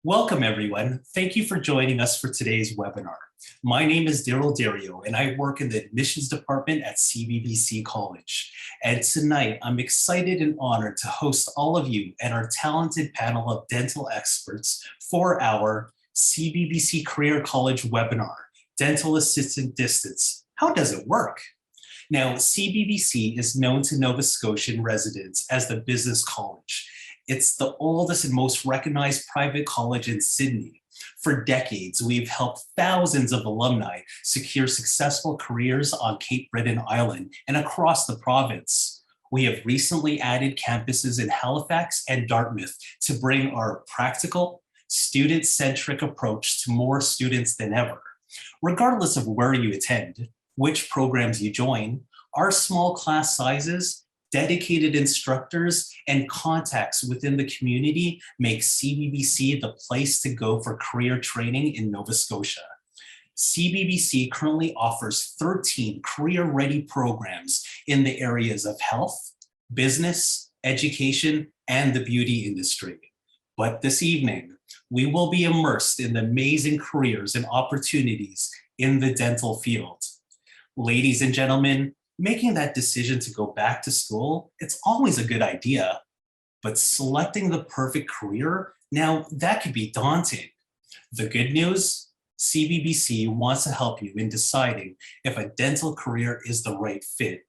Welcome, everyone. Thank you for joining us for today's webinar. My name is Daryl Dario, and I work in the admissions department at CBBC College. And tonight, I'm excited and honored to host all of you and our talented panel of dental experts for our CBBC Career College webinar, Dental Assistant Distance. How does it work? Now, CBBC is known to Nova Scotian residents as the business college. It's the oldest and most recognized private college in Sydney. For decades, we've helped thousands of alumni secure successful careers on Cape Breton Island and across the province. We have recently added campuses in Halifax and Dartmouth to bring our practical, student-centric approach to more students than ever. Regardless of where you attend, which programs you join, our small class sizes, dedicated instructors, and contacts within the community make CBBC the place to go for career training in Nova Scotia. CBBC currently offers 13 career-ready programs in the areas of health, business, education, and the beauty industry. But this evening, we will be immersed in the amazing careers and opportunities in the dental field. Ladies and gentlemen, making that decision to go back to school, it's always a good idea, but selecting the perfect career, now that could be daunting. The good news, CBBC wants to help you in deciding if a dental career is the right fit.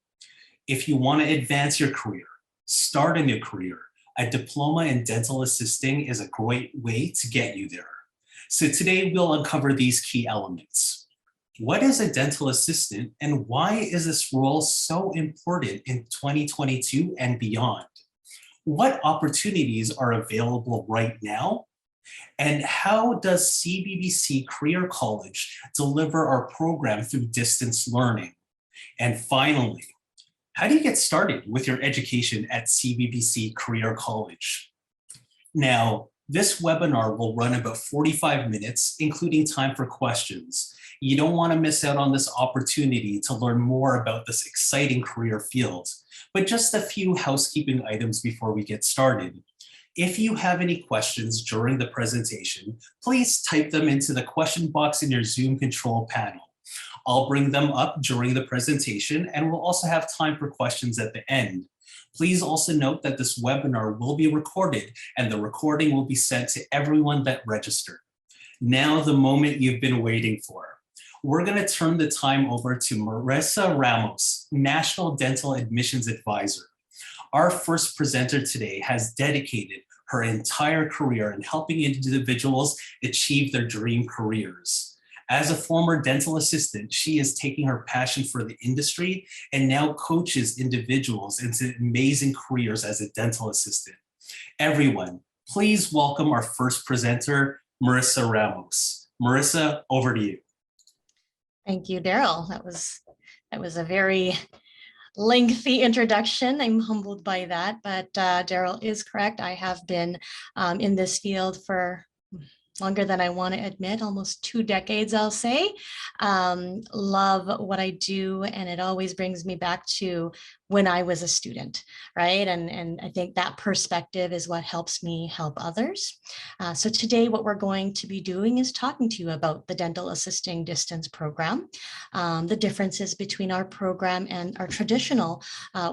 If you want to advance your career, start a new career, a diploma in dental assisting is a great way to get you there. So today we'll uncover these key elements. What is a dental assistant and why is this role so important in 2022 and beyond? What opportunities are available right now? And how does CBBC Career College deliver our program through distance learning? And finally, how do you get started with your education at CBBC Career College? Now, this webinar will run about 45 minutes, including time for questions. You don't want to miss out on this opportunity to learn more about this exciting career field. But just a few housekeeping items before we get started. If you have any questions during the presentation, please type them into the question box in your Zoom control panel. I'll bring them up during the presentation, and we'll also have time for questions at the end. Please also note that this webinar will be recorded, and the recording will be sent to everyone that registered. Now, the moment you've been waiting for. We're going to turn the time over to Marissa Ramos, National Dental Admissions Advisor. Our first presenter today has dedicated her entire career in helping individuals achieve their dream careers. As a former dental assistant, she is taking her passion for the industry and now coaches individuals into amazing careers as a dental assistant. Everyone, please welcome our first presenter, Marissa Ramos. Marissa, over to you. Thank you, Daryl. That was a very lengthy introduction. I'm humbled by that, but Daryl is correct. I have been in this field for longer than I want to admit, almost 2 decades, I'll say. Love what I do, and it always brings me back to when I was a student, right? And I think that perspective is what helps me help others. So today what we're going to be doing is talking to you about the Dental Assisting Distance program, the differences between our program and our traditional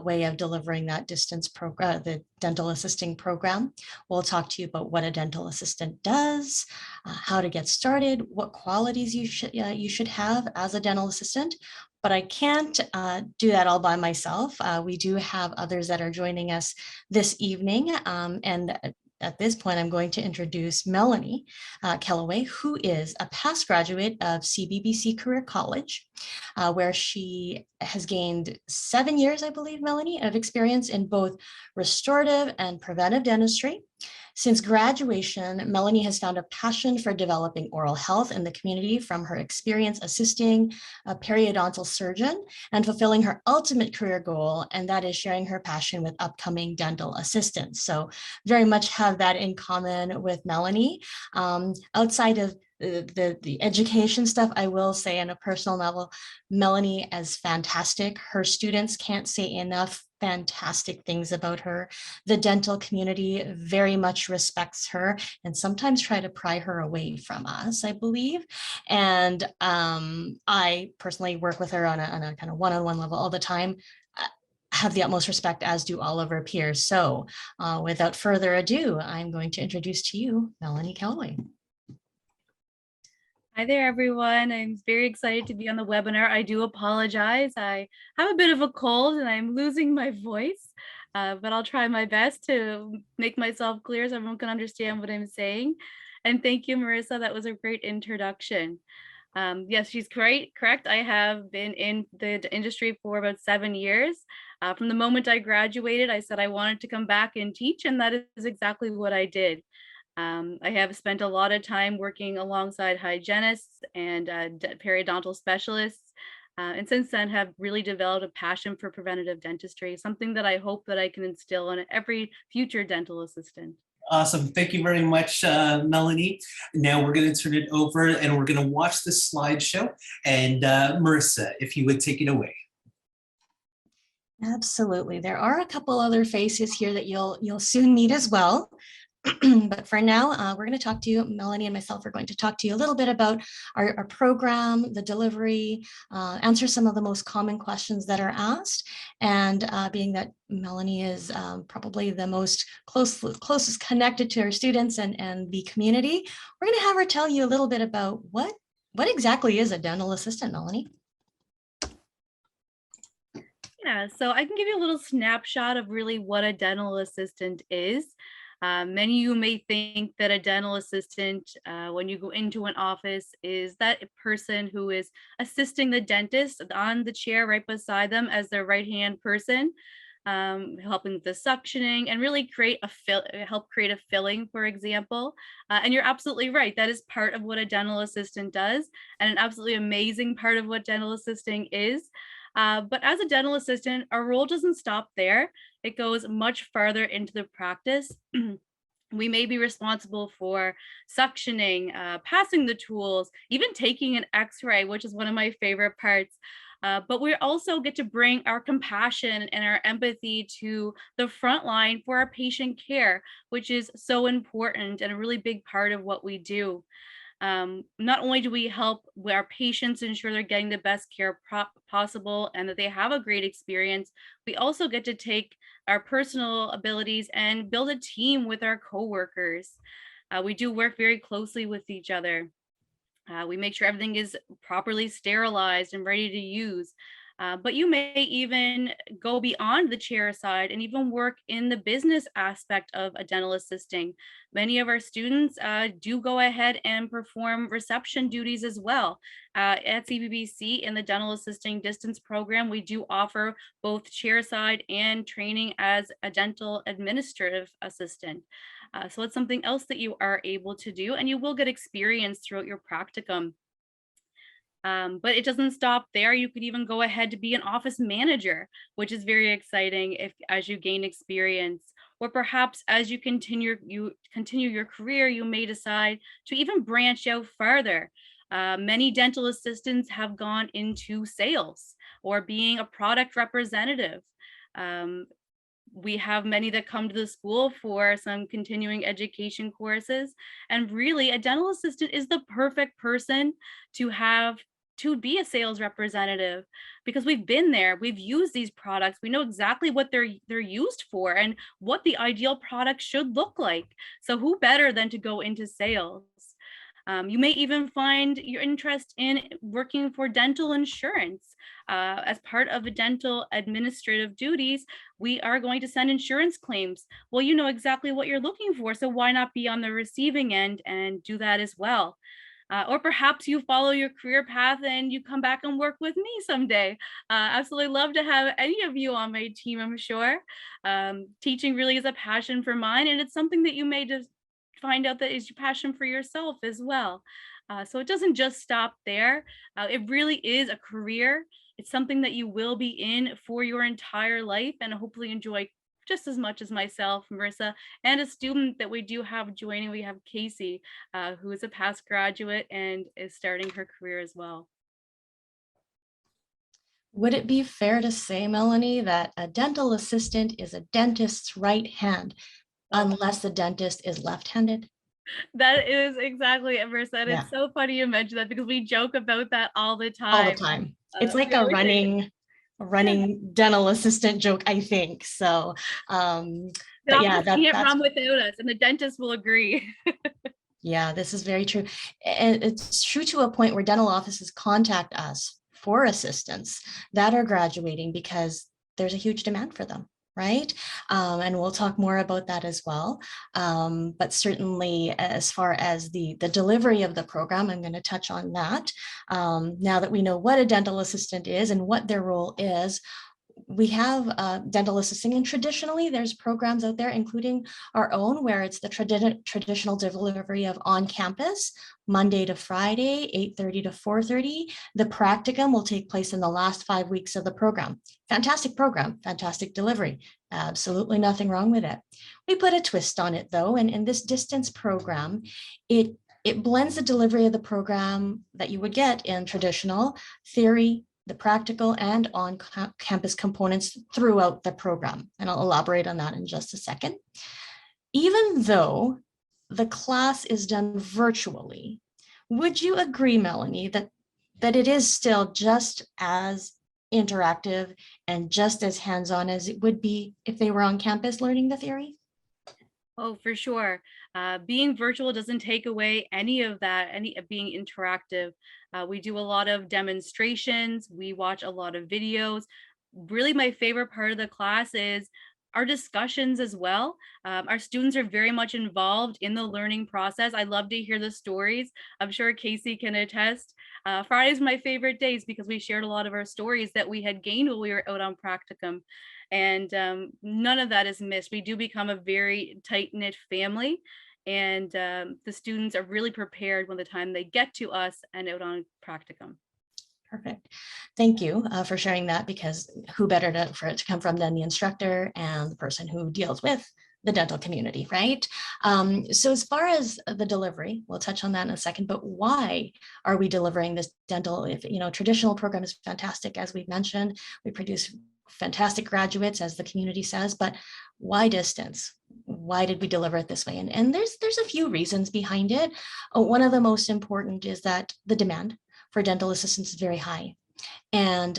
way of delivering that distance program, the dental assisting program. We'll talk to you about what a dental assistant does, how to get started, what qualities you should have as a dental assistant. But I can't do that all by myself. We do have others that are joining us this evening. And at this point, I'm going to introduce Melanie Kellaway, who is a past graduate of CBBC Career College, where she has gained 7 years, I believe, Melanie, of experience in both restorative and preventive dentistry. Since graduation, Melanie has found a passion for developing oral health in the community from her experience assisting a periodontal surgeon and fulfilling her ultimate career goal, and that is sharing her passion with upcoming dental assistants. So very much have that in common with Melanie. Outside of the education stuff, I will say on a personal level, Melanie is fantastic. Her students can't say enough fantastic things about her. The dental community very much respects her and sometimes try to pry her away from us, I believe. And I personally work with her on a kind of one-on-one level all the time. Have the utmost respect, as do all of her peers. So without further ado, I'm going to introduce to you Melanie Calloway. Hi there, everyone. I'm very excited to be on the webinar. I do apologize. I have a bit of a cold and I'm losing my voice, but I'll try my best to make myself clear so everyone can understand what I'm saying. And thank you, Marissa. That was a great introduction. Yes, she's correct. I have been in the industry for about 7 years. From the moment I graduated, I said I wanted to come back and teach, and that is exactly what I did. I have spent a lot of time working alongside hygienists and periodontal specialists, and since then have really developed a passion for preventative dentistry, something that I hope that I can instill in every future dental assistant. Awesome. Thank you very much, Melanie. Now we're going to turn it over and we're going to watch this slideshow. And Marissa, if you would take it away. Absolutely. There are a couple other faces here that you'll soon meet as well. But for now, we're going to talk to you, Melanie and myself are going to talk to you a little bit about our program, the delivery, answer some of the most common questions that are asked. And being that Melanie is probably the most closest connected to her students and the community, we're going to have her tell you a little bit about what exactly is a dental assistant, Melanie. Yeah, so I can give you a little snapshot of really what a dental assistant is. Many of you may think that a dental assistant, when you go into an office, is that person who is assisting the dentist on the chair right beside them as their right-hand person, helping with the suctioning and really help create a filling, for example. And you're absolutely right. That is part of what a dental assistant does, and an absolutely amazing part of what dental assisting is. But as a dental assistant, our role doesn't stop there. It goes much farther into the practice. We may be responsible for suctioning, passing the tools, even taking an x-ray, which is one of my favorite parts. But we also get to bring our compassion and our empathy to the front line for our patient care, which is so important and a really big part of what we do. Not only do we help our patients ensure they're getting the best care possible and that they have a great experience, we also get to take our personal abilities and build a team with our coworkers. We do work very closely with each other. We make sure everything is properly sterilized and ready to use. But you may even go beyond the chair side and even work in the business aspect of a dental assisting. Many of our students do go ahead and perform reception duties as well. At CBBC in the dental assisting distance program, we do offer both chair side and training as a dental administrative assistant. So it's something else that you are able to do, and you will get experience throughout your practicum. But it doesn't stop there. You could even go ahead to be an office manager, which is very exciting as you gain experience. Or perhaps as you continue your career, you may decide to even branch out farther. Many dental assistants have gone into sales or being a product representative. We have many that come to the school for some continuing education courses. And really, a dental assistant is the perfect person to be a sales representative, because we've been there, we've used these products, we know exactly what they're used for and what the ideal product should look like. So who better than to go into sales? You may even find your interest in working for dental insurance. As part of the dental administrative duties, we are going to send insurance claims. Well, you know exactly what you're looking for, so why not be on the receiving end and do that as well? Or perhaps you follow your career path and you come back and work with me someday. Absolutely love to have any of you on my team, I'm sure. Teaching really is a passion for mine, and it's something that you may just find out that is your passion for yourself as well. So it doesn't just stop there. It really is a career. It's something that you will be in for your entire life and hopefully enjoy just as much as myself, Marissa, and a student that we do have joining. We have Casey, who is a past graduate and is starting her career as well. Would it be fair to say, Melanie, that a dental assistant is a dentist's right hand unless the dentist is left-handed? That is exactly it, Marissa. And Yeah. it's so funny you mentioned that because we joke about that all the time. All the time. It's like we a always say, running dental assistant joke, I think. So, the but yeah, office can't that's run without us, and the dentist will agree. yeah, this is very true. And it's true to a point where dental offices contact us for assistants that are graduating because there's a huge demand for them, right? And we'll talk more about that as well. But certainly as far as the delivery of the program, I'm going to touch on that. Now that we know what a dental assistant is and what their role is, we have dental assisting, and traditionally there's programs out there, including our own, where it's the traditional delivery of on campus, Monday to Friday, 8:30 to 4:30. The practicum will take place in the last 5 weeks of the program. Fantastic program, fantastic delivery. Absolutely nothing wrong with it. We put a twist on it though, and in this distance program, it blends the delivery of the program that you would get in traditional theory, the practical and on-campus components throughout the program. And I'll elaborate on that in just a second. Even though the class is done virtually, would you agree, Melanie, that it is still just as interactive and just as hands-on as it would be if they were on campus learning the theory? Oh, for sure. Being virtual doesn't take away any of that, any of being interactive. We do a lot of demonstrations. We watch a lot of videos. Really, my favorite part of the class is our discussions as well. Our students are very much involved in the learning process. I love to hear the stories. I'm sure Casey can attest. Friday's my favorite days because we shared a lot of our stories that we had gained while we were out on practicum. And none of that is missed. We do become a very tight-knit family, and the students are really prepared when the time they get to us and out on practicum. Perfect. Thank you for sharing that, because who better for it to come from than the instructor and the person who deals with the dental community, right? So as far as the delivery, we'll touch on that in a second, but why are we delivering this dental? If, traditional program is fantastic, as we've mentioned, we produce fantastic graduates, as the community says, but why distance? Why did we deliver it this way? And there's a few reasons behind it. One of the most important is that the demand for dental assistants is very high. And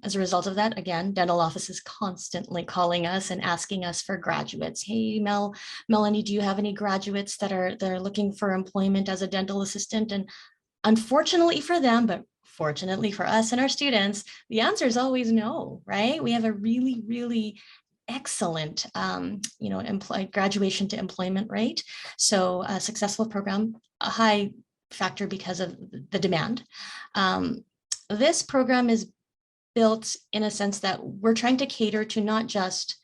as a result of that, again, dental offices constantly calling us and asking us for graduates. Hey, Melanie, do you have any graduates that are looking for employment as a dental assistant? And unfortunately for them, but fortunately for us and our students, the answer is always no, right? We have a really, really excellent, graduation to employment rate. So a successful program, a high factor because of the demand. This program is built in a sense that we're trying to cater to not just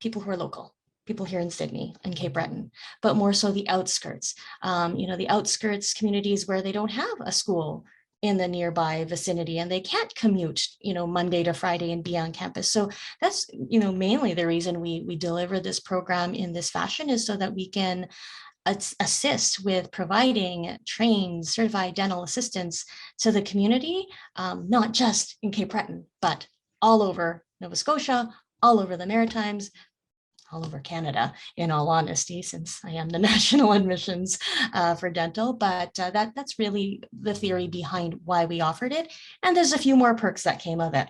people who are local, people here in Sydney and Cape Breton, but more so the outskirts, the outskirts communities where they don't have a school in the nearby vicinity and they can't commute, Monday to Friday and be on campus. So that's, mainly the reason we deliver this program in this fashion, is so that we can assist with providing trained, certified dental assistants to the community, not just in Cape Breton, but all over Nova Scotia, all over the Maritimes, all over Canada, in all honesty, since I am the national admissions for dental. But that's really the theory behind why we offered it. And there's a few more perks that came of it.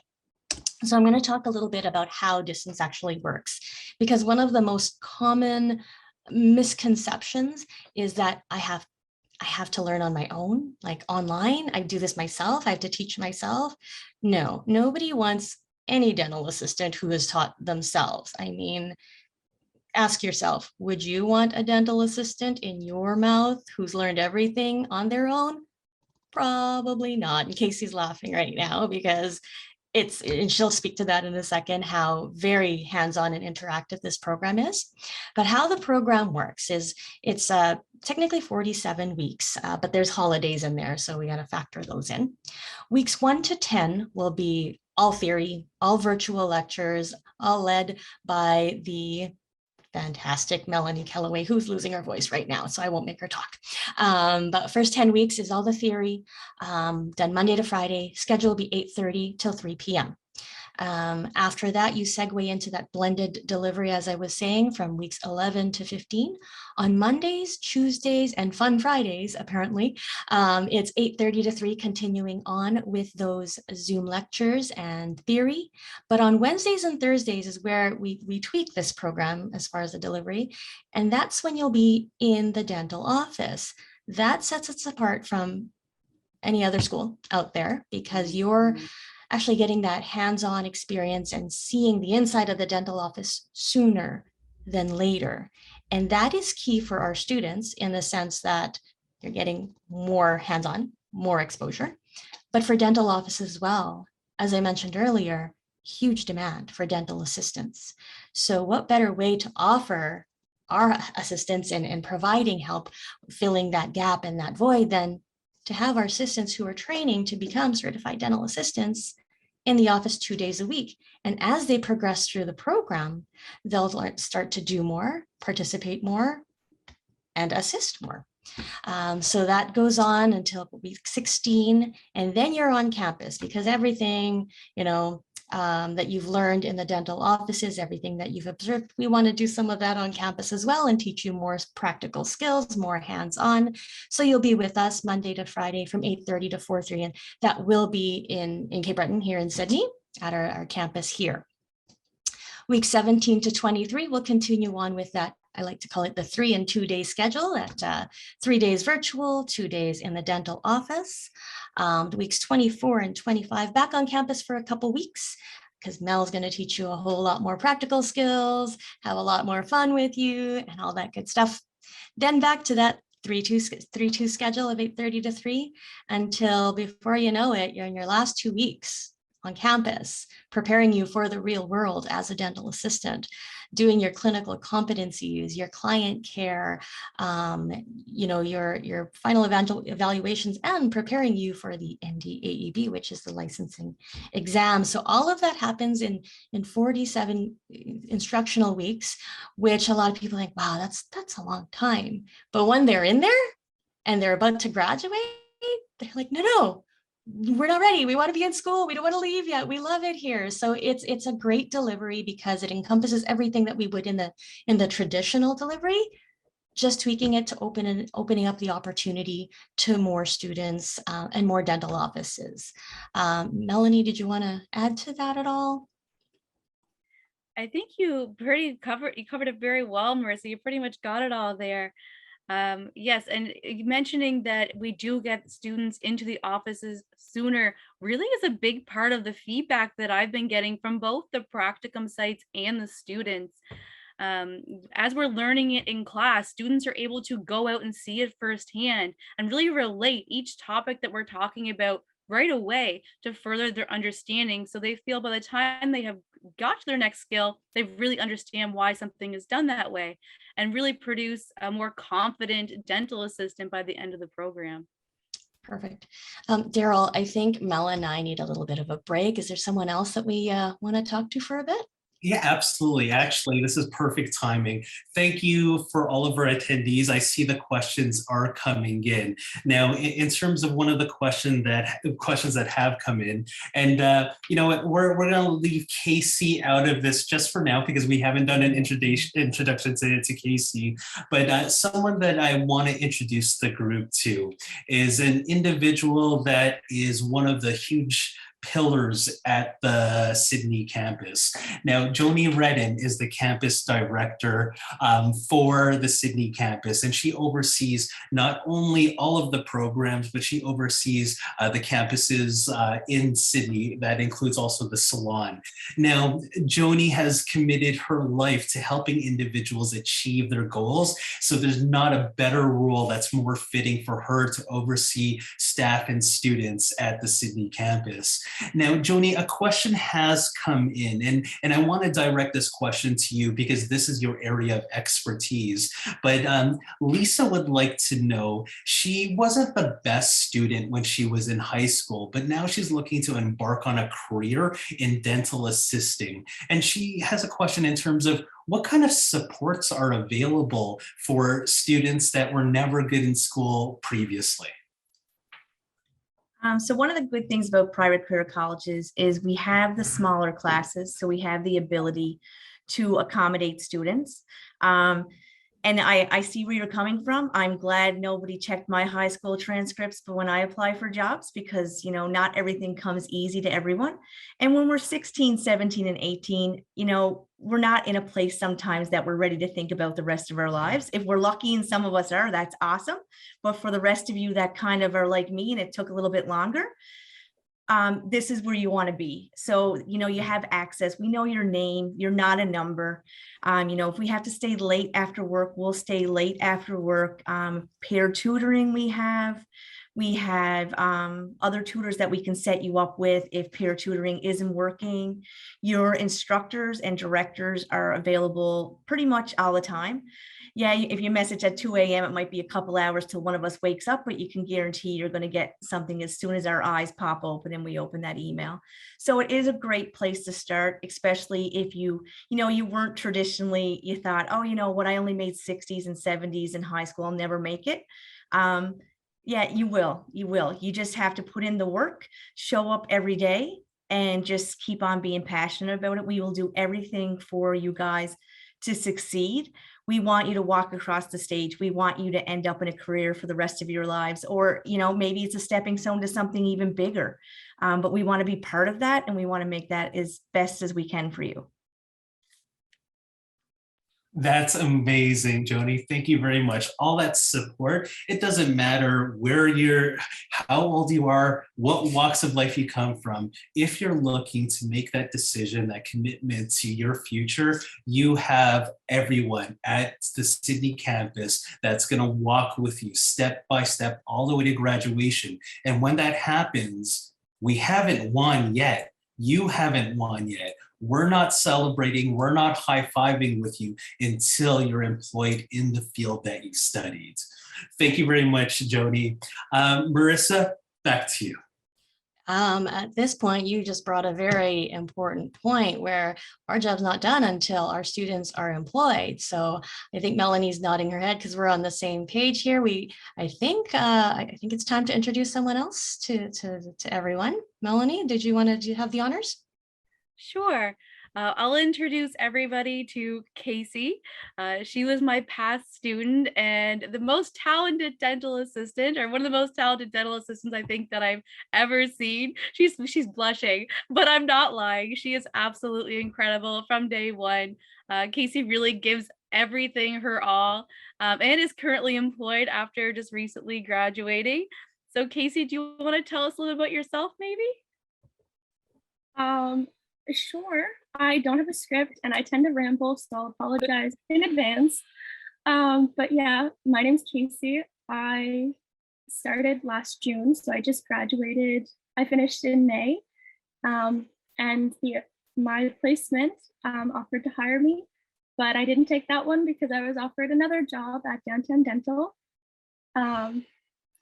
So I'm going to talk a little bit about how distance actually works, because one of the most common misconceptions is that I have to learn on my own, like online. I do this myself. I have to teach myself. No, nobody wants any dental assistant who has taught themselves. I mean, ask yourself, would you want a dental assistant in your mouth who's learned everything on their own? Probably not. And Casey's laughing right now because and she'll speak to that in a second, how very hands-on and interactive this program is. But how the program works is it's technically 47 weeks, but there's holidays in there, so we got to factor those in. Weeks 1 to 10 will be all theory, all virtual lectures, all led by the fantastic Melanie Kellaway, who's losing her voice right now, so I won't make her talk. But first 10 weeks is all the theory, done Monday to Friday. Schedule will be 8:30 till 3 p.m. After that, you segue into that blended delivery, as I was saying, from weeks 11 to 15. On Mondays, Tuesdays, and fun Fridays, apparently, it's 8:30 to 3, continuing on with those Zoom lectures and theory. But on Wednesdays and Thursdays is where we tweak this program as far as the delivery. And that's when you'll be in the dental office. That sets us apart from any other school out there, because you're actually getting that hands-on experience and seeing the inside of the dental office sooner than later. And that is key for our students in the sense that you're getting more hands-on, more exposure. But for dental offices as well, as I mentioned earlier, huge demand for dental assistants. So what better way to offer our assistance in providing help, filling that gap and that void, than to have our assistants who are training to become certified dental assistants in the office 2 days a week. And as they progress through the program, they'll start to do more, participate more, and assist more. So that goes on until week 16, and then you're on campus, because everything, that you've learned in the dental offices, everything that you've observed, we want to do some of that on campus as well and teach you more practical skills, more hands-on. So you'll be with us Monday to Friday from 8:30 to 4:30, and that will be in Cape Breton here in Sydney at our campus here. Week 17 to 23, we'll continue on with that. I like to call it the 3 and 2 day schedule, at 3 days virtual, 2 days in the dental office. Weeks 24 and 25 back on campus for a couple weeks, because Mel's going to teach you a whole lot more practical skills, have a lot more fun with you, and all that good stuff. Then back to that 3-2 schedule of 8:30 to 3, until before you know it, you're in your last 2 weeks on campus, preparing you for the real world as a dental assistant, doing your clinical competencies, your client care, your final evaluations, and preparing you for the NDAEB, which is the licensing exam. So all of that happens in 47 instructional weeks, which a lot of people think, wow, that's a long time. But when they're in there and they're about to graduate, they're like, no, we're not ready. We want to be in school. We don't want to leave yet. We love it here. So it's a great delivery, because it encompasses everything that we would in the traditional delivery, just tweaking it to opening up the opportunity to more students and more dental offices. Melanie, did you want to add to that at all? I think you covered it very well, Marissa. You pretty much got it all there. Yes, and mentioning that we do get students into the offices sooner really is a big part of the feedback that I've been getting from both the practicum sites and the students. As we're learning it in class, students are able to go out and see it firsthand and really relate each topic that we're talking about right away to further their understanding. So they feel by the time they have got to their next skill, they really understand why something is done that way, and really produce a more confident dental assistant by the end of the program. Perfect. Daryl, I think Mel and I need a little bit of a break. Is there someone else that we want to talk to for a bit? Yeah, absolutely. Actually, this is perfect timing. Thank you for all of our attendees. I see the questions are coming in. Now, in terms of one of the questions that have come in, and we're going to leave Casey out of this just for now, because we haven't done an introduction to Casey. But someone that I want to introduce the group to is an individual that is one of the huge pillars at the Sydney campus. Now, Joni Redden is the campus director for the Sydney campus, and she oversees not only all of the programs, but she oversees the campuses in Sydney. That includes also the salon. Now, Joni has committed her life to helping individuals achieve their goals, so there's not a better role that's more fitting for her to oversee staff and students at the Sydney campus. Now, Joni, a question has come in, and I want to direct this question to you because this is your area of expertise. But Lisa would like to know, she wasn't the best student when she was in high school, but now she's looking to embark on a career in dental assisting. And she has a question in terms of what kind of supports are available for students that were never good in school previously? So one of the good things about private career colleges is we have the smaller classes, so we have the ability to accommodate students. And I see where you're coming from. I'm glad nobody checked my high school transcripts, but when I apply for jobs, because not everything comes easy to everyone. And when we're 16, 17, and 18, we're not in a place sometimes that we're ready to think about the rest of our lives. If we're lucky, and some of us are, that's awesome. But for the rest of you that kind of are like me and it took a little bit longer, this is where you want to be. So, you have access. We know your name. You're not a number. If we have to stay late after work, we'll stay late after work. Peer tutoring we have. We have other tutors that we can set you up with if peer tutoring isn't working. Your instructors and directors are available pretty much all the time. Yeah, if you message at 2 a.m., it might be a couple hours till one of us wakes up, but you can guarantee you're going to get something as soon as our eyes pop open and we open that email. So it is a great place to start, especially if you weren't traditionally, you thought, oh, what, I only made 60s and 70s in high school, I'll never make it. Yeah, you will. You just have to put in the work, show up every day, and just keep on being passionate about it. We will do everything for you guys to succeed. We want you to walk across the stage. We want you to end up in a career for the rest of your lives, or, maybe it's a stepping stone to something even bigger. But we want to be part of that, and we want to make that as best as we can for you. That's amazing, Joni. Thank you very much. All that support, it doesn't matter how old you are, what walks of life you come from. If you're looking to make that decision, that commitment to your future, you have everyone at the Sydney campus that's going to walk with you step by step all the way to graduation. And when that happens, we haven't won yet. You haven't won yet. We're not celebrating, we're not high-fiving with you until you're employed in the field that you studied. Thank you very much, Joni. Marissa, back to you. At this point, you just brought a very important point where our job's not done until our students are employed. So I think Melanie's nodding her head because we're on the same page here. I think it's time to introduce someone else to everyone. Melanie, did you want to have the honors? Sure. I'll introduce everybody to Casey. She was my past student and the most talented dental assistant, or one of the most talented dental assistants I think that I've ever seen. She's blushing, but I'm not lying. She is absolutely incredible from day one. Casey really gives everything her all, and is currently employed after just recently graduating. So Casey, do you want to tell us a little bit about yourself, maybe? Sure. I don't have a script and I tend to ramble, so I'll apologize in advance. But yeah, my name's Casey. I started last June, so I just graduated. I finished in May, and my placement offered to hire me, but I didn't take that one because I was offered another job at Downtown Dental.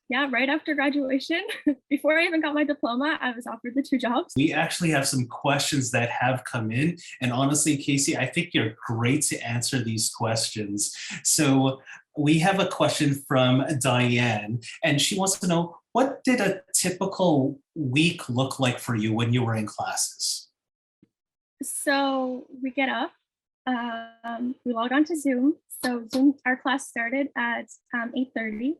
Yeah, right after graduation, before I even got my diploma, I was offered the 2 jobs. We actually have some questions that have come in. And honestly, Casey, I think you're great to answer these questions. So we have a question from Diane, and she wants to know, what did a typical week look like for you when you were in classes? So we get up, we log on to Zoom. So Zoom, our class started at 8:30.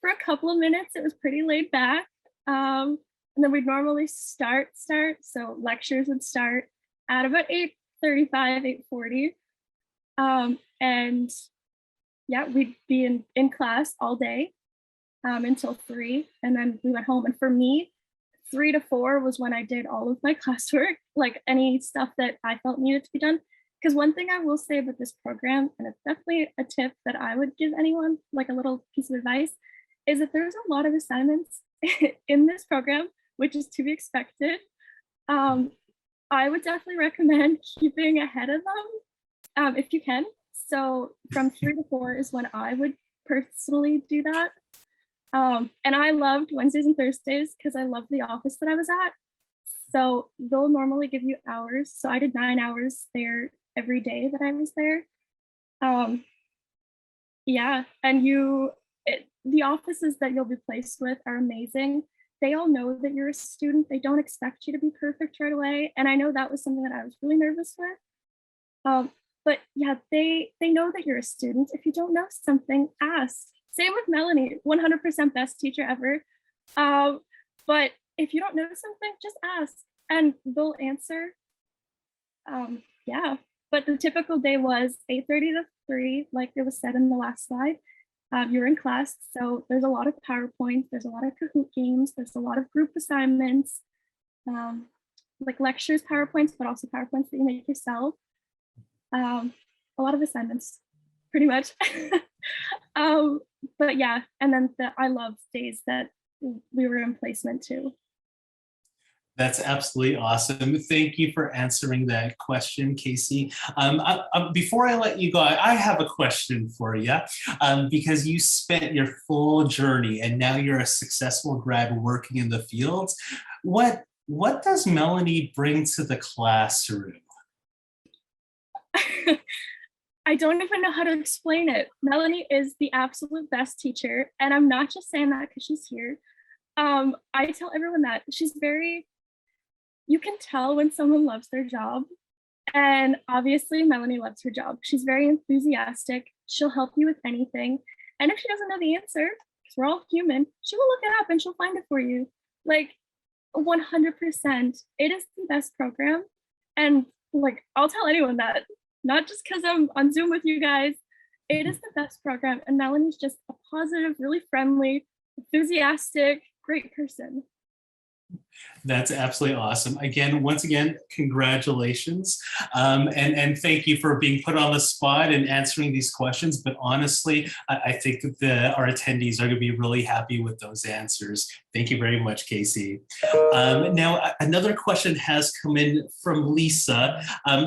For a couple of minutes, it was pretty laid back. And then we'd normally start. So lectures would start at about 8:35, 8:40. And yeah, we'd be in class all day until 3. And then we went home. And for me, 3 to 4 was when I did all of my classwork, like any stuff that I felt needed to be done. Because one thing I will say about this program, and it's definitely a tip that I would give anyone, like a little piece of advice, is that there's a lot of assignments in this program which is to be expected. I would definitely recommend keeping ahead of them if you can. So from 3 to 4 is when I would personally do that. And I loved Wednesdays and Thursdays because I loved the office that I was at. So they'll normally give you hours. So I did 9 hours there every day that I was there. Yeah, and the offices that you'll be placed with are amazing. They all know that you're a student. They don't expect you to be perfect right away. And I know that was something that I was really nervous with. But yeah, they know that you're a student. If you don't know something, ask. Same with Melanie, 100% best teacher ever. But if you don't know something, just ask and they'll answer. Yeah, but the typical day was 8:30 to 3, like it was said in the last slide. You're in class, so there's a lot of PowerPoint, there's a lot of Kahoot games, there's a lot of group assignments, like lectures, PowerPoints, but also PowerPoints that you make yourself. A lot of assignments, pretty much. But yeah, and then I love days that we were in placement too. That's absolutely awesome. Thank you for answering that question, Casey. Before I let you go, I have a question for you because you spent your full journey and now you're a successful grad working in the fields. What does Melanie bring to the classroom? I don't even know how to explain it. Melanie is the absolute best teacher, and I'm not just saying that because she's here. I tell everyone that she's you can tell when someone loves their job, and obviously Melanie loves her job. She's very enthusiastic. She'll help you with anything, and if she doesn't know the answer, because we're all human, she will look it up and she'll find it for you. Like 100%, it is the best program, and like I'll tell anyone that. Not just because I'm on Zoom with you guys. It is the best program. And Melanie's just a positive, really friendly, enthusiastic, great person. That's absolutely awesome. Once again, congratulations. And thank you for being put on the spot and answering these questions. But honestly, I think that our attendees are going to be really happy with those answers. Thank you very much, Casey. Now, another question has come in from Lisa.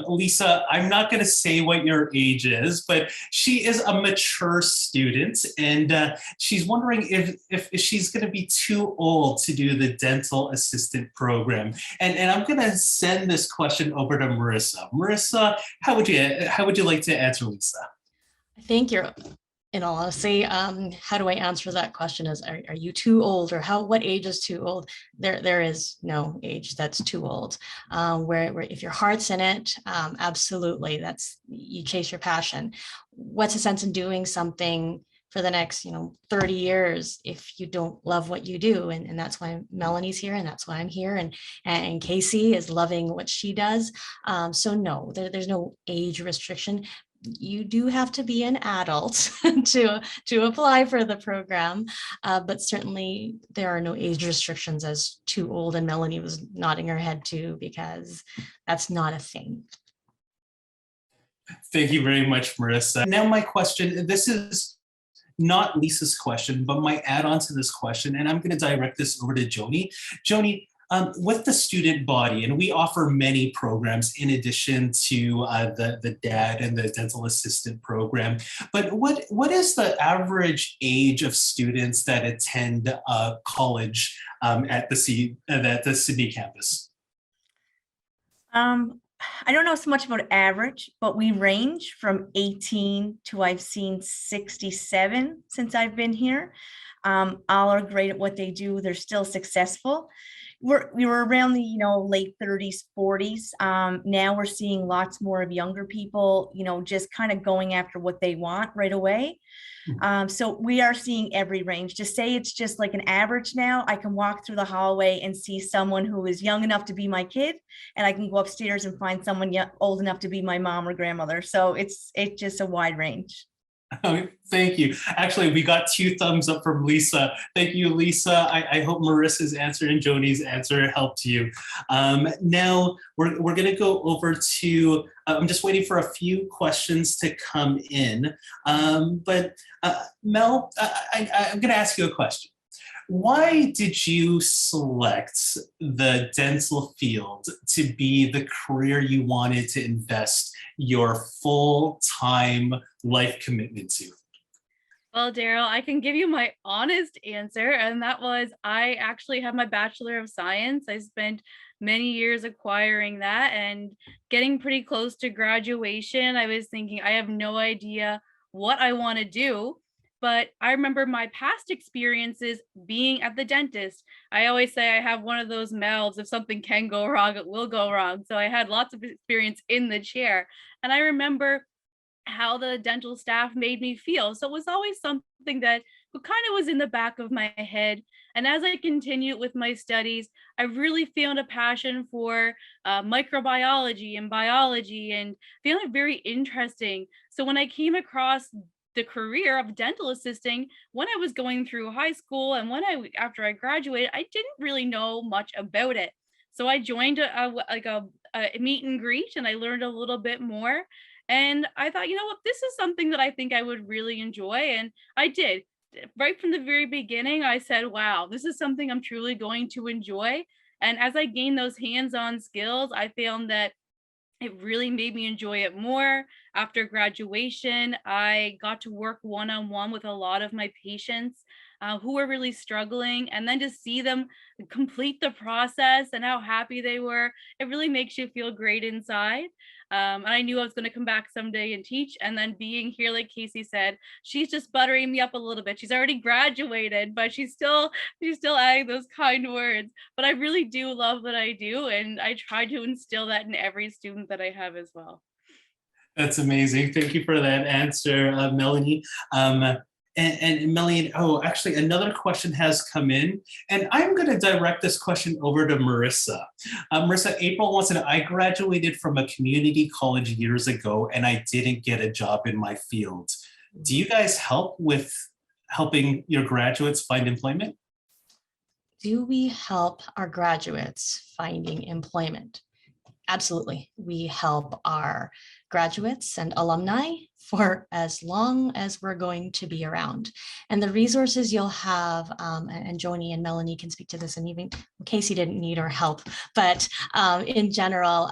Lisa, I'm not going to say what your age is, but she is a mature student, and she's wondering if she's going to be too old to do the dental assistant program. And I'm going to send this question over to Marissa. Marissa, how would you like to answer Lisa? I think in all honesty, how do I answer that question? Are you too old, or what age is too old? There is no age that's too old. Where if your heart's in it, absolutely, you chase your passion. What's the sense in doing something for the next 30 years if you don't love what you do? And that's why Melanie's here, and that's why I'm here, and Casey is loving what she does. So no, there's no age restriction. You do have to be an adult to apply for the program, but certainly there are no age restrictions as too old, and Melanie was nodding her head too, because that's not a thing. Thank you very much, Marissa. Now my question, this is not Lisa's question, but my add-on to this question, and I'm going to direct this over to Joni. Joni, with the student body, and we offer many programs in addition to the DAD and the dental assistant program, but what is the average age of students that attend college at the Sydney campus? I don't know so much about average, but we range from 18 to I've seen 67 since I've been here. All are great at what they do. They're still successful. We were around the late 30s, 40s. Now we're seeing lots more of younger people, just kind of going after what they want right away. So we are seeing every range. To say it's just like an average now, I can walk through the hallway and see someone who is young enough to be my kid, and I can go upstairs and find someone old enough to be my mom or grandmother. So it's just a wide range. Thank you. Actually, we got 2 thumbs up from Lisa. Thank you, Lisa. I hope Marissa's answer and Joni's answer helped you. Now we're going to go over to, I'm just waiting for a few questions to come in. But Mel, I'm going to ask you a question. Why did you select the dental field to be the career you wanted to invest your full-time life commitment to? Well, Daryl, I can give you my honest answer, and that was I actually have my Bachelor of Science. I spent many years acquiring that and getting pretty close to graduation. I was thinking, I have no idea what I want to do. But I remember my past experiences being at the dentist. I always say I have one of those mouths. If something can go wrong, it will go wrong. So I had lots of experience in the chair. And I remember how the dental staff made me feel. So it was always something that kind of was in the back of my head. And as I continued with my studies, I really found a passion for microbiology and biology and found it very interesting. So when I came across the career of dental assisting, when I was going through high school and after I graduated, I didn't really know much about it. So I joined a meet and greet and I learned a little bit more. And I thought, you know what, this is something that I think I would really enjoy. And I did. Right from the very beginning, I said, wow, this is something I'm truly going to enjoy. And as I gained those hands-on skills, I found that it really made me enjoy it more. After graduation, I got to work one-on-one with a lot of my patients who were really struggling, and then to see them complete the process and how happy they were, it really makes you feel great inside. And I knew I was going to come back someday and teach. And then being here, like Casey said, she's just buttering me up a little bit. She's already graduated, but she's still adding those kind words. But I really do love what I do, and I try to instill that in every student that I have as well. That's amazing. Thank you for that answer, Melanie. And Melanie, actually, another question has come in, and I'm going to direct this question over to Marissa. Marissa, April wants to know, I graduated from a community college years ago, and I didn't get a job in my field. Do you guys help with helping your graduates find employment? Do we help our graduates finding employment? Absolutely. We help our graduates and alumni for as long as we're going to be around. And the resources you'll have, and Joni and Melanie can speak to this, and even Casey didn't need our help, but in general,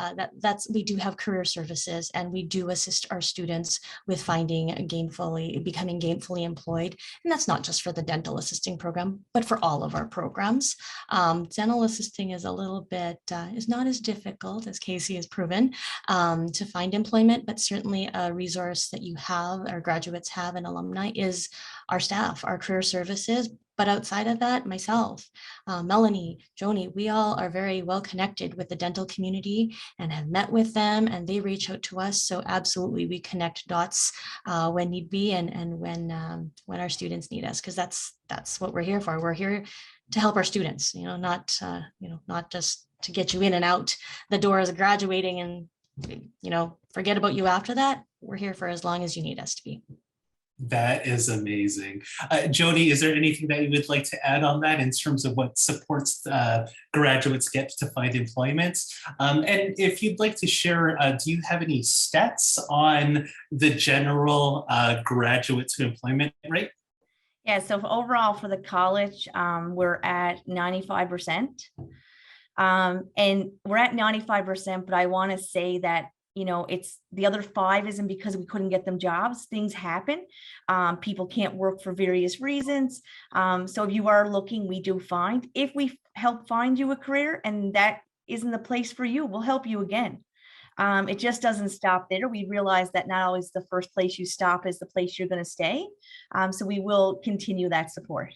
we do have career services, and we do assist our students with becoming gainfully employed. And that's not just for the dental assisting program, but for all of our programs. Dental assisting is a little bit, is not as difficult as Casey has proven to find employment, but certainly a resource that you have, our graduates have, and alumni is our staff, our career services. But outside of that, myself, Melanie, Joni, we all are very well connected with the dental community and have met with them, and they reach out to us. So absolutely, we connect dots when need be, and when our students need us, because that's what we're here for. We're here to help our students, not just to get you in and out the door as graduating and forget about you after that. We're here for as long as you need us to be. That is amazing. Joni, is there anything that you would like to add on that in terms of what supports graduates get to find employment? And if you'd like to share, do you have any stats on the general graduate to employment rate? Yeah, so overall for the college, we're at 95%. And we're at 95%, but I want to say that, it's the other 5 isn't because we couldn't get them jobs. Things happen. People can't work for various reasons. So if you are looking, we do find. If we help find you a career and that isn't the place for you, we'll help you again. It just doesn't stop there. We realize that not always the first place you stop is the place you're going to stay. So we will continue that support.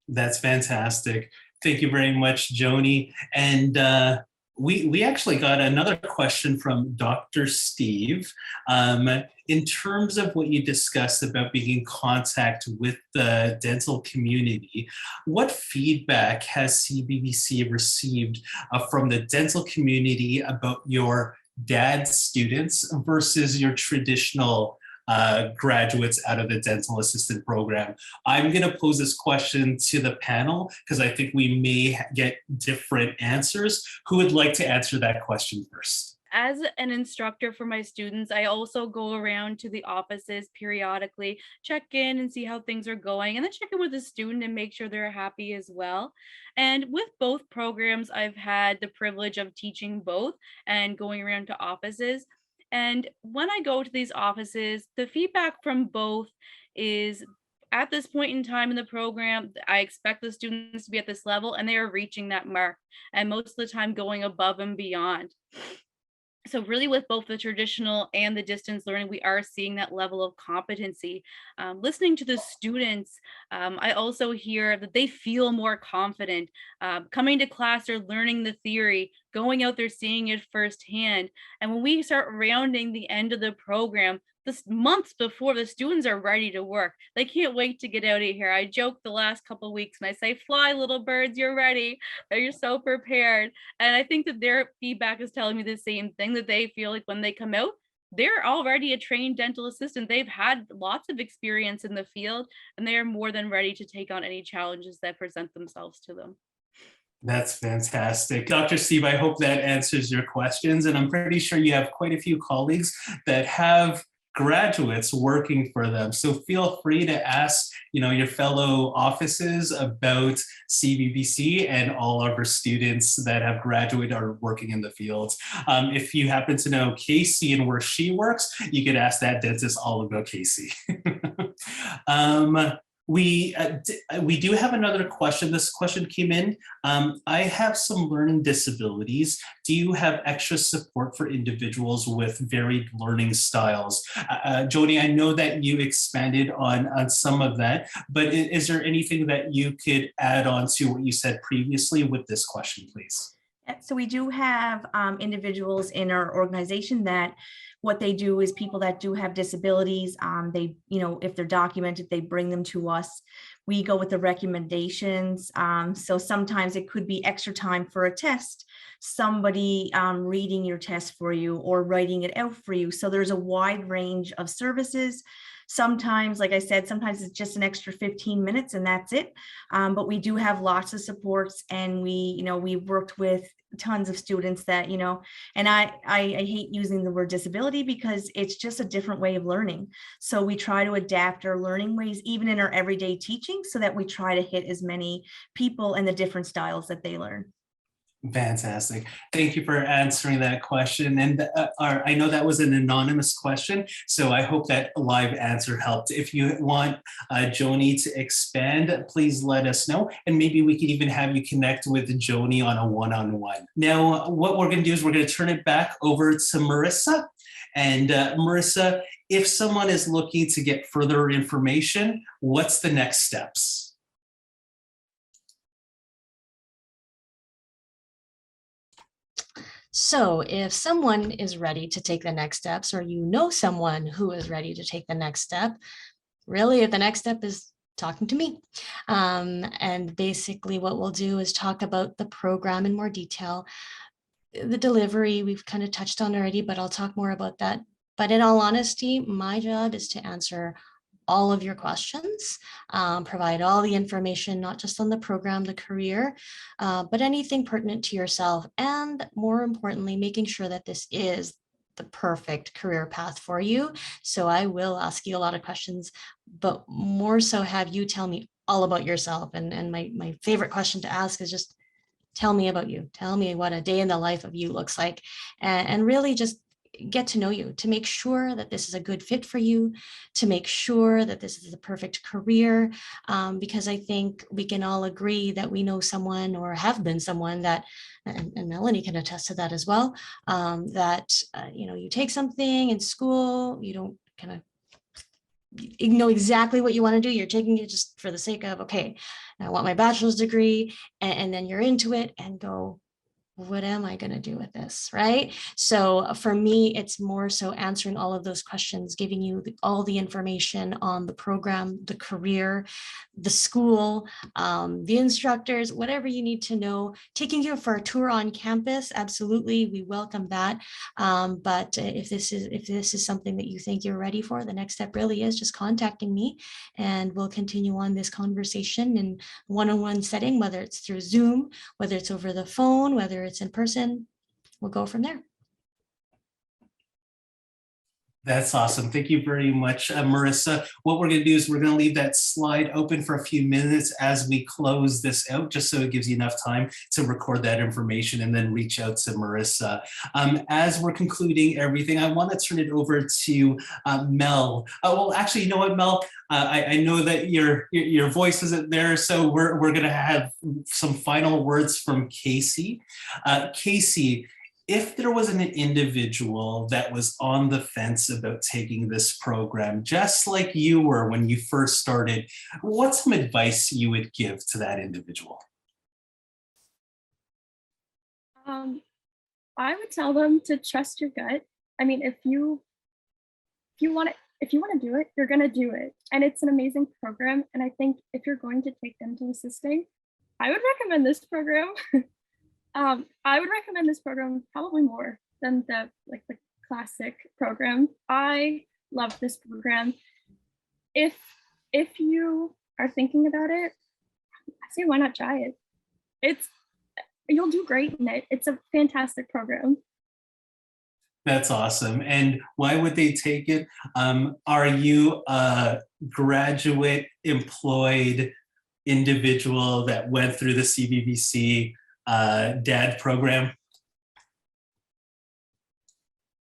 That's fantastic. Thank you very much, Joni. And we actually got another question from Dr. Steve. In terms of what you discussed about being in contact with the dental community, what feedback has CBBC received from the dental community about your dad's students versus your traditional graduates out of the dental assistant program? I'm going to pose this question to the panel because I think we may get different answers. Who would like to answer that question first? as an instructor for my students, I also go around to the offices periodically, check in and see how things are going, and then check in with the student and make sure they're happy as well. And with both programs, I've had the privilege of teaching both and going around to offices. And when I go to these offices, the feedback from both is, at this point in time in the program, I expect the students to be at this level, and they are reaching that mark, and most of the time going above and beyond. So really, with both the traditional and the distance learning, we are seeing that level of competency. Listening to the students, I also hear that they feel more confident. Coming to class, they're learning the theory, going out there, seeing it firsthand. And when we start rounding the end of the program, this months before, the students are ready to work. They can't wait to get out of here. I joke the last couple of weeks and I say, fly little birds, you're ready. You're so prepared. And I think that their feedback is telling me the same thing, that they feel like when they come out, they're already a trained dental assistant. They've had lots of experience in the field, and they are more than ready to take on any challenges that present themselves to them. That's fantastic. Dr. Steve, I hope that answers your questions. And I'm pretty sure you have quite a few colleagues that have graduates working for them. So feel free to ask, your fellow offices about CBBC and all of our students that have graduated or working in the fields. If you happen to know Casey and where she works, you could ask that dentist all about Casey. We do have another question. This question came in. I have some learning disabilities. Do you have extra support for individuals with varied learning styles? Joni, I know that you expanded on some of that, but is there anything that you could add on to what you said previously with this question, please? So we do have individuals in our organization that what they do is people that do have disabilities, they, if they're documented, they bring them to us. We go with the recommendations. So sometimes it could be extra time for a test, somebody reading your test for you or writing it out for you. So there's a wide range of services. Sometimes, like I said, sometimes it's just an extra 15 minutes and that's it. But we do have lots of supports, and we've worked with tons of students that, and I hate using the word disability because it's just a different way of learning. So we try to adapt our learning ways, even in our everyday teaching, so that we try to hit as many people and the different styles that they learn. Fantastic. Thank you for answering that question. And I know that was an anonymous question, so I hope that live answer helped. If you want Joni to expand, please let us know. And maybe we can even have you connect with Joni on a one-on-one. Now, what we're going to do is we're going to turn it back over to Marissa. And Marissa, if someone is looking to get further information, what's the next steps? So if someone is ready to take the next steps, or someone who is ready to take the next step, really the next step is talking to me. And basically what we'll do is talk about the program in more detail. The delivery we've kind of touched on already, but I'll talk more about that. But in all honesty, my job is to answer all of your questions, provide all the information, not just on the program, the career, but anything pertinent to yourself. And more importantly, making sure that this is the perfect career path for you. So I will ask you a lot of questions, but more so have you tell me all about yourself. And my favorite question to ask is just tell me about you. Tell me what a day in the life of you looks like, and really just get to know you, to make sure that this is a good fit for you, to make sure that this is the perfect career, because I think we can all agree that we know someone or have been someone that, and Melanie can attest to that as well, that, you take something in school, you don't kind of you know exactly what you want to do. You're taking it just for the sake of, okay, I want my bachelor's degree, and then you're into it and go, what am I going to do with this, right? So for me, it's more so answering all of those questions, giving you all the information on the program, the career, the school, the instructors, whatever you need to know, taking you for a tour on campus. Absolutely, we welcome that. But if this is something that you think you're ready for, the next step really is just contacting me, and we'll continue on this conversation in one-on-one setting, whether it's through Zoom, whether it's over the phone, whether it's in person. We'll go from there. That's awesome. Thank you very much, Marissa. What we're going to do is we're going to leave that slide open for a few minutes as we close this out, just so it gives you enough time to record that information and then reach out to Marissa. As we're concluding everything, I want to turn it over to Mel. Well, actually, you know what, Mel? I know that your voice isn't there, so we're going to have some final words from Casey. Casey, if there was an individual that was on the fence about taking this program, just like you were when you first started, what's some advice you would give to that individual? I would tell them to trust your gut. I mean, if you want to do it, you're going to do it. And it's an amazing program. And I think if you're going to take dental assisting, I would recommend this program. I would recommend this program probably more than the classic program. I love this program. If you are thinking about it, I say why not try it? You'll do great in it. It's a fantastic program. That's awesome. And why would they take it? Are you a graduate employed individual that went through the CBBC DAD program?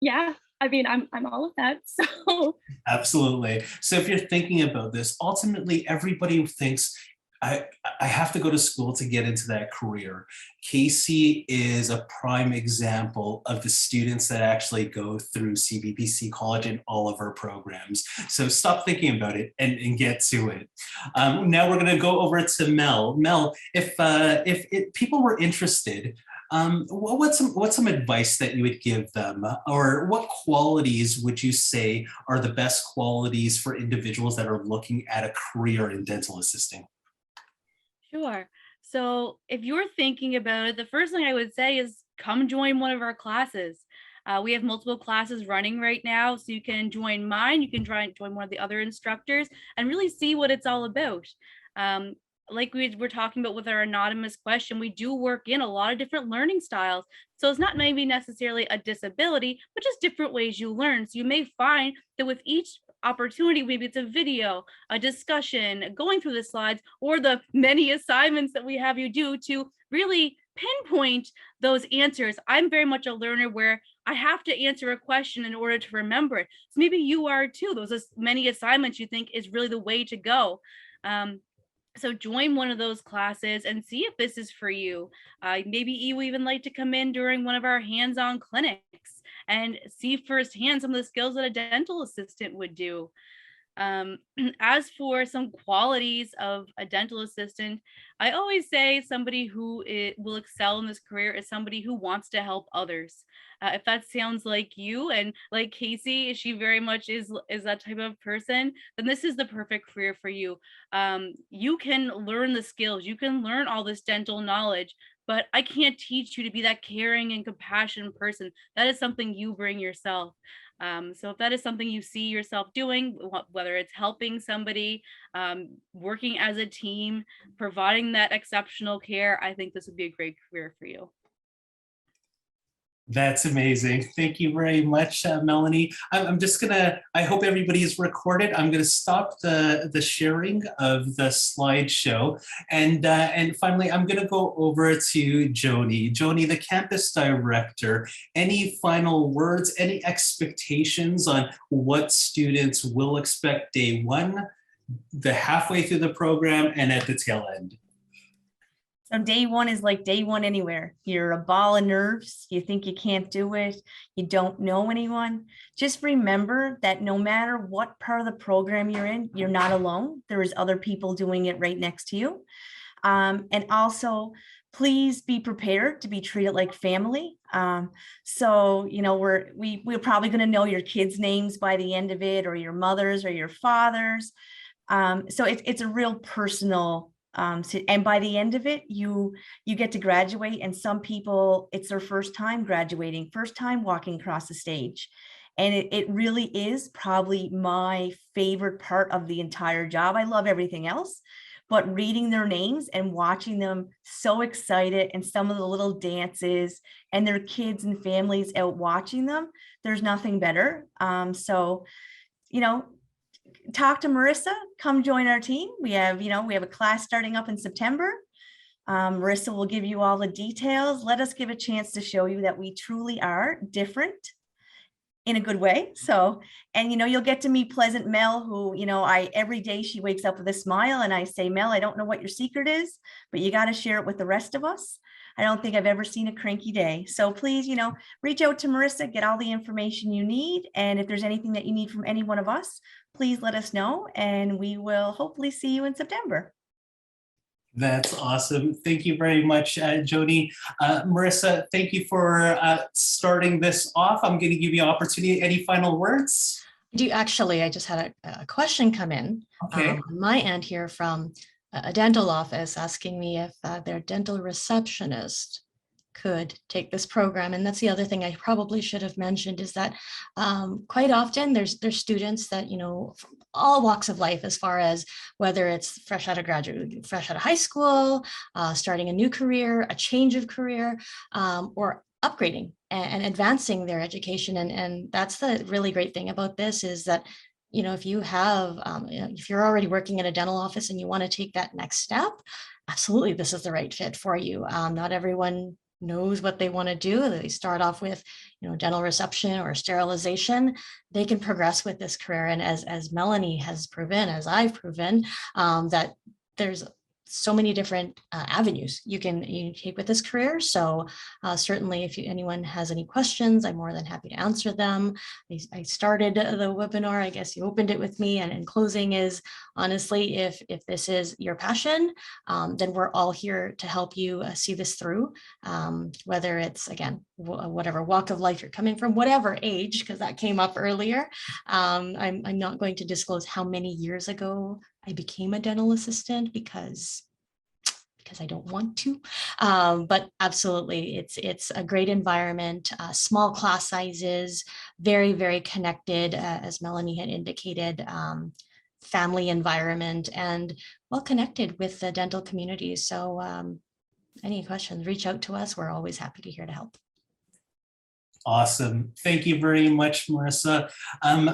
Yeah, I mean, I'm all of that. So Absolutely. So if you're thinking about this, ultimately everybody thinks I have to go to school to get into that career. Casey is a prime example of the students that actually go through CBBC College and all of our programs. So stop thinking about it and get to it. Now we're going to go over to Mel. Mel, if people were interested, what's some advice that you would give them, or what qualities would you say are the best qualities for individuals that are looking at a career in dental assisting? Sure. So if you're thinking about it, the first thing I would say is come join one of our classes. We have multiple classes running right now, so you can join mine, you can join one of the other instructors and really see what it's all about. Like we were talking about with our anonymous question, we do work in a lot of different learning styles. So it's not maybe necessarily a disability, but just different ways you learn. So you may find that with each opportunity, maybe it's a video, a discussion, going through the slides, or the many assignments that we have you do to really pinpoint those answers. I'm very much a learner where I have to answer a question in order to remember it. So maybe you are too. Those many assignments you think is really the way to go. So join one of those classes and see if this is for you. Maybe you even like to come in during one of our hands-on clinics and see firsthand some of the skills that a dental assistant would do. As for some qualities of a dental assistant, I always say somebody who will excel in this career is somebody who wants to help others. If that sounds like you and like Casey, she very much is that type of person, then this is the perfect career for you. You can learn the skills, you can learn all this dental knowledge, but I can't teach you to be that caring and compassionate person. That is something you bring yourself. So if that is something you see yourself doing, whether it's helping somebody, working as a team, providing that exceptional care, I think this would be a great career for you. That's amazing. Thank you very much, Melanie. I'm just gonna, I hope everybody is recorded. I'm gonna stop the sharing of the slideshow. And finally, I'm gonna go over to Joni. Joni, the campus director, any final words, any expectations on what students will expect day one, the halfway through the program, and at the tail end? So day one is like day one anywhere. You're a ball of nerves. You think you can't do it. You don't know anyone. Just remember that no matter what part of the program you're in, you're not alone. There is other people doing it right next to you. And also, please be prepared to be treated like family. So, you know, we're probably going to know your kids' names by the end of it, or your mother's or your father's. So it's a real personal. And by the end of it, you get to graduate, and some people, it's their first time graduating, first time walking across the stage. And it really is probably my favorite part of the entire job. I love everything else, but reading their names and watching them so excited, and some of the little dances and their kids and families out watching them, there's nothing better. So, you know, talk to Marissa, come join our team. We have a class starting up in September. Marissa will give you all the details. Let us give a chance to show you that we truly are different in a good way. So, and you'll get to meet Pleasant Mel, who, every day she wakes up with a smile, and I say, Mel, I don't know what your secret is, but you got to share it with the rest of us. I don't think I've ever seen a cranky day. So please, reach out to Marissa, get all the information you need. And if there's anything that you need from any one of us, please let us know, and we will hopefully see you in September. That's awesome. Thank you very much, Jody. Marissa, thank you for starting this off. I'm going to give you an opportunity. Any final words? I just had a question come in on my end here from a dental office asking me if their dental receptionist could take this program. And that's the other thing I probably should have mentioned, is that quite often there's students that, from all walks of life, as far as whether it's fresh out of high school, starting a new career, a change of career, or upgrading and advancing their education. And that's the really great thing about this, is that if you have, if you're already working in a dental office and you want to take that next step, absolutely, this is the right fit for you. Not everyone knows what they want to do. They start off with, dental reception or sterilization. They can progress with this career. And as Melanie has proven, as I've proven, that there's so many different avenues you take with this career. So certainly, if anyone has any questions, I'm more than happy to answer them. I started the webinar, I guess you opened it with me, and in closing is, honestly, if this is your passion, then we're all here to help you see this through, whether it's, again, whatever walk of life you're coming from, whatever age, because that came up earlier. I'm not going to disclose how many years ago I became a dental assistant because I don't want to, but absolutely, it's a great environment, small class sizes, very, very connected, as Melanie had indicated, family environment, and well connected with the dental community. So any questions, reach out to us. We're always happy to help. Awesome. Thank you very much, Marissa.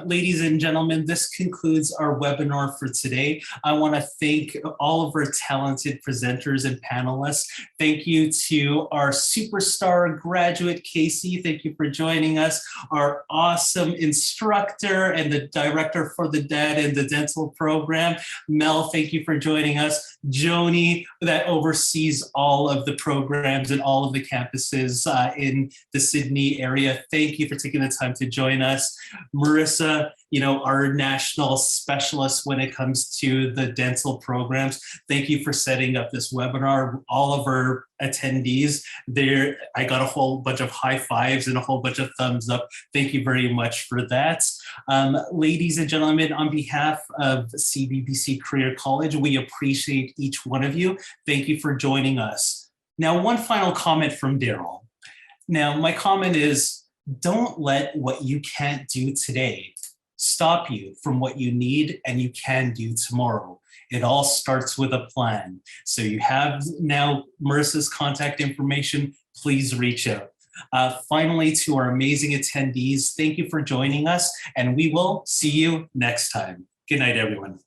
Ladies and gentlemen, this concludes our webinar for today. I want to thank all of our talented presenters and panelists. Thank you to our superstar graduate, Casey. Thank you for joining us. Our awesome instructor and the director for the DED and the dental program, Mel, thank you for joining us. Joni, that oversees all of the programs and all of the campuses in the Sydney area. Thank you for taking the time to join us. Marissa, our national specialist when it comes to the dental programs. Thank you for setting up this webinar. All of our attendees there, I got a whole bunch of high fives and a whole bunch of thumbs up. Thank you very much for that. Ladies and gentlemen, on behalf of CBBC Career College, we appreciate each one of you. Thank you for joining us. Now, one final comment from Daryl. Now, my comment is, don't let what you can't do today stop you from what you need and you can do tomorrow. It all starts with a plan. So you have now Marissa's contact information. Please reach out. Finally, to our amazing attendees, thank you for joining us, and we will see you next time. Good night, everyone.